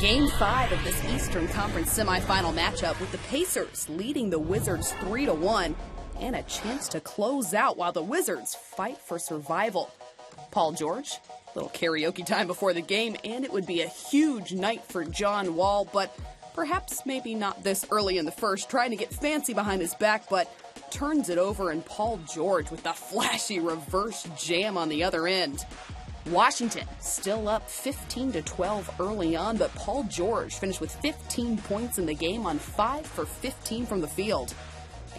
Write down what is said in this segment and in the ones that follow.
Game 5 of this Eastern Conference semifinal matchup with the Pacers leading the Wizards 3-1 and a chance to close out while the Wizards fight for survival. Paul George, a little karaoke time before the game, and it would be a huge night for John Wall, but perhaps maybe not this early in the first, trying to get fancy behind his back, but turns it over, and Paul George with the flashy reverse jam on the other end. Washington still up 15-12 early on, but Paul George finished with 15 points in the game on 5 for 15 from the field.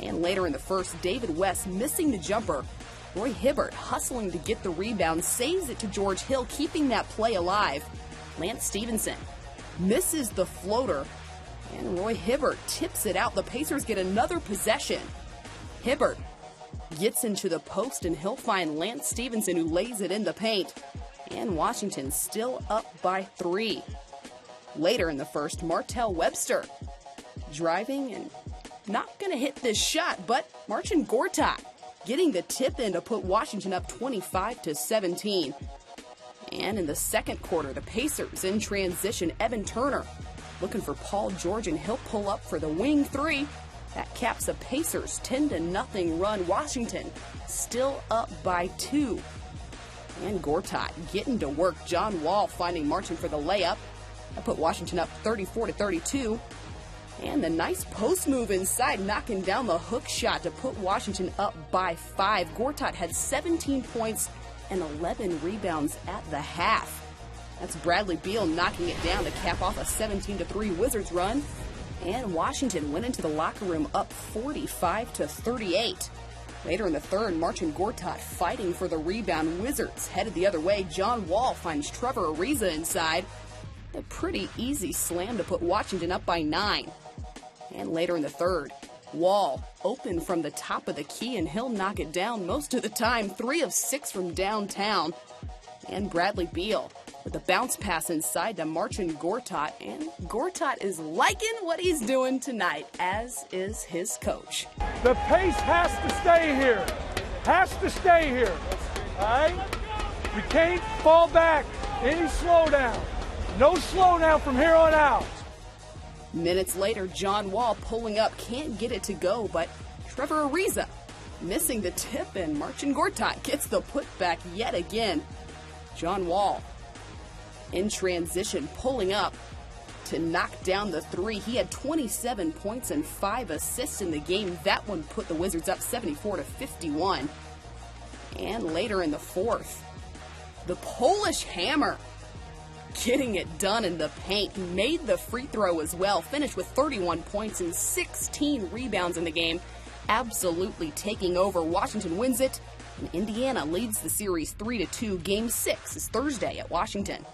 And later in the first, David West missing the jumper. Roy Hibbert hustling to get the rebound, saves it to George Hill, keeping that play alive. Lance Stephenson misses the floater, and Roy Hibbert tips it out. The Pacers get another possession. Hibbert gets into the post, and he'll find Lance Stephenson, who lays it in the paint. And Washington still up by 3. Later in the first, Martell Webster driving and not going to hit this shot, but Marcin Gortat getting the tip in to put Washington up 25-17. And in the second quarter, the Pacers in transition. Evan Turner looking for Paul George, and he'll pull up for the wing 3. That caps a Pacers 10-0 run. Washington still up by 2. And Gortat getting to work. John Wall finding Marcin for the layup. That put Washington up 34-32. And the nice post move inside, knocking down the hook shot to put Washington up by 5. Gortat had 17 points and 11 rebounds at the half. That's Bradley Beal knocking it down to cap off a 17-3 Wizards run. And Washington went into the locker room up 45-38. Later in the third, Marcin Gortat fighting for the rebound. Wizards headed the other way. John Wall finds Trevor Ariza inside. A pretty easy slam to put Washington up by 9. And later in the third, Wall open from the top of the key, and he'll knock it down most of the time. 3 of 6 from downtown. And Bradley Beal with a bounce pass inside to Marcin Gortat, and Gortat is liking what he's doing tonight, as is his coach. The pace has to stay here. Has to stay here. All right? We can't fall back. Any slowdown. No slowdown from here on out. Minutes later, John Wall pulling up, can't get it to go, but Trevor Ariza missing the tip, and Marcin Gortat gets the putback yet again. John Wall in transition, pulling up to knock down the 3. He had 27 points and 5 assists in the game. That one put the Wizards up 74-51. And later in the fourth, the Polish Hammer getting it done in the paint. He made the free throw as well, finished with 31 points and 16 rebounds in the game, absolutely taking over. Washington wins it, and Indiana leads the series 3-2. Game 6 is Thursday at Washington.